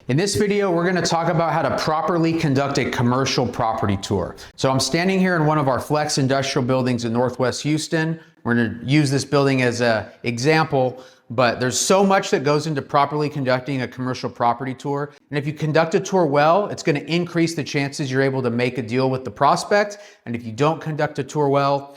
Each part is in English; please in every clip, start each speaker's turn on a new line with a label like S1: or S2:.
S1: In this video, we're going to talk about how to properly conduct a commercial property tour. So I'm standing here in one of our flex industrial buildings in Northwest Houston. We're going to use this building as an example, but there's so much that goes into properly conducting a commercial property tour. And if you conduct a tour well, it's going to increase the chances you're able to make a deal with the prospect. And if you don't conduct a tour well,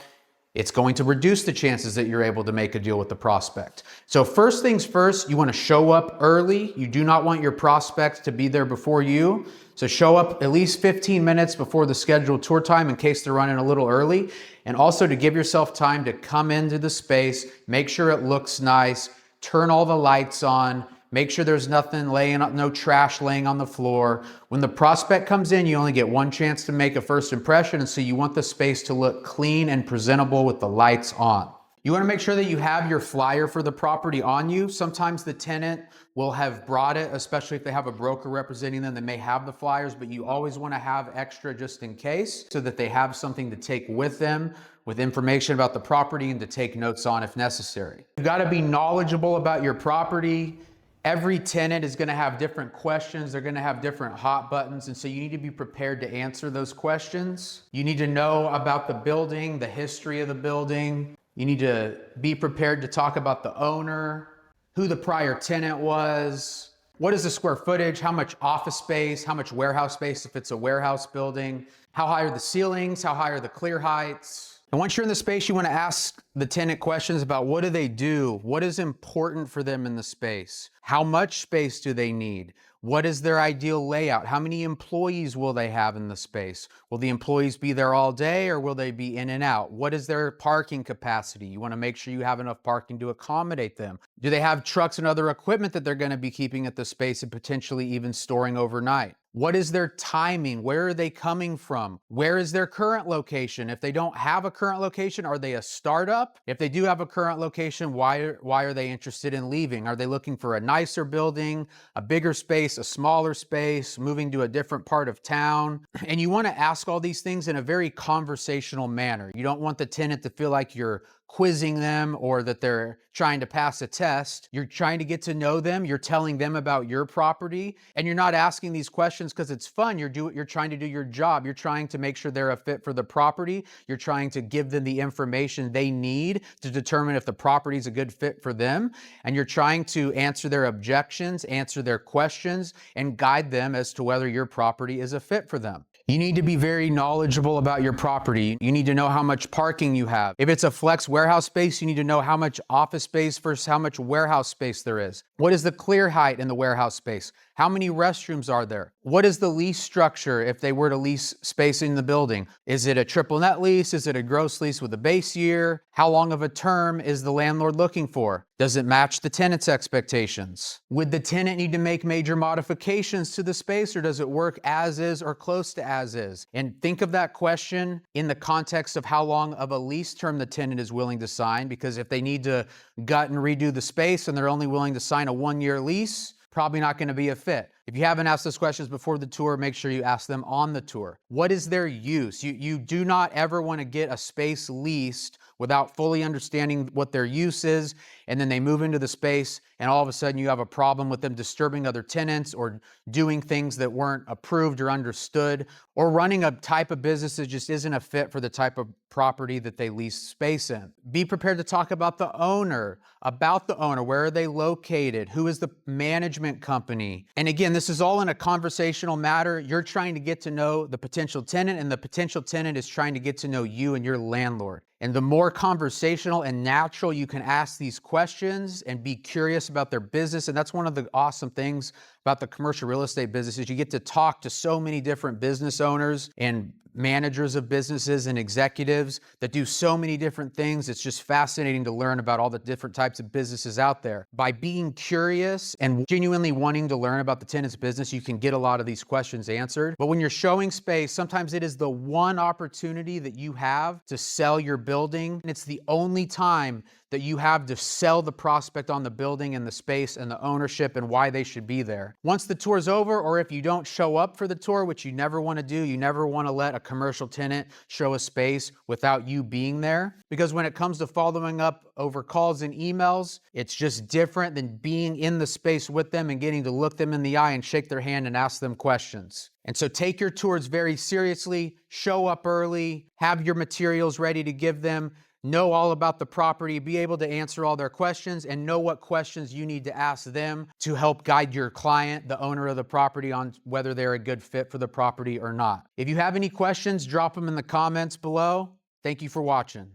S1: it's going to reduce the chances that you're able to make a deal with the prospect. So first things first, you want to show up early. You do not want your prospect to be there before you. So show up at least 15 minutes before the scheduled tour time in case they're running a little early. And also to give yourself time to come into the space, make sure it looks nice, turn all the lights on, make sure there's nothing no trash laying on the floor. When the prospect comes in, you only get one chance to make a first impression, and so you want the space to look clean and presentable with the lights on. You want to make sure that you have your flyer for the property on you. Sometimes the tenant will have brought it, especially if they have a broker representing them, they may have the flyers, but you always want to have extra just in case so that they have something to take with them with information about the property and to take notes on if necessary. You've got to be knowledgeable about your property. Every tenant is going to have different questions. They're going to have different hot buttons. And so you need to be prepared to answer those questions. You need to know about the building, the history of the building. You need to be prepared to talk about the owner, who the prior tenant was, what is the square footage, how much office space, how much warehouse space if it's a warehouse building, how high are the ceilings, how high are the clear heights. And once you're in the space, you want to ask the tenant questions about what do they do? What is important for them in the space? How much space do they need? What is their ideal layout? How many employees will they have in the space? Will the employees be there all day or will they be in and out? What is their parking capacity? You want to make sure you have enough parking to accommodate them. Do they have trucks and other equipment that they're going to be keeping at the space and potentially even storing overnight? What is their timing? Where are they coming from? Where is their current location? If they don't have a current location, are they a startup? If they do have a current location, why are they interested in leaving? Are they looking for a nicer building, a bigger space, a smaller space, moving to a different part of town? And you want to ask all these things in a very conversational manner. You don't want the tenant to feel like you're quizzing them or that they're trying to pass a test. You're trying to get to know them. You're telling them about your property, and you're not asking these questions because it's fun. You're trying to do your job. You're trying to make sure they're a fit for the property. You're trying to give them the information they need to determine if the property is a good fit for them. And you're trying to answer their objections, answer their questions, and guide them as to whether your property is a fit for them. You need to be very knowledgeable about your property. You need to know how much parking you have. If it's a flex warehouse space, you need to know how much office space versus how much warehouse space there is. What is the clear height in the warehouse space? How many restrooms are there? What is the lease structure if they were to lease space in the building? Is it a triple net lease? Is it a gross lease with a base year? How long of a term is the landlord looking for? Does it match the tenant's expectations? Would the tenant need to make major modifications to the space, or does it work as is or close to as is? And think of that question in the context of how long of a lease term the tenant is willing to sign, because if they need to gut and redo the space and they're only willing to sign a 1-year lease, probably not going to be a fit. If you haven't asked those questions before the tour, make sure you ask them on the tour. What is their use? You do not ever want to get a space leased without fully understanding what their use is, and then they move into the space and all of a sudden you have a problem with them disturbing other tenants or doing things that weren't approved or understood, or running a type of business that just isn't a fit for the type of property that they lease space in. Be prepared to talk about the owner, where are they located, who is the management company. And again, this is all in a conversational matter. You're trying to get to know the potential tenant, and the potential tenant is trying to get to know you and your landlord. And the more conversational and natural you can ask these questions and be curious about their business, and that's one of the awesome things about the commercial real estate business, is you get to talk to so many different business owners and managers of businesses and executives that do so many different things. It's just fascinating to learn about all the different types of businesses out there. By being curious and genuinely wanting to learn about the tenant's business, you can get a lot of these questions answered. But when you're showing space, sometimes it is the one opportunity that you have to sell your building. And it's the only time that you have to sell the prospect on the building and the space and the ownership and why they should be there. Once the tour's over, or if you don't show up for the tour, which you never want to do, you never want to let a commercial tenant show a space without you being there. Because when it comes to following up over calls and emails, it's just different than being in the space with them and getting to look them in the eye and shake their hand and ask them questions. And so take your tours very seriously, show up early, have your materials ready to give them, know all about the property, be able to answer all their questions, and know what questions you need to ask them to help guide your client, the owner of the property, on whether they're a good fit for the property or not. If you have any questions, drop them in the comments below. Thank you for watching.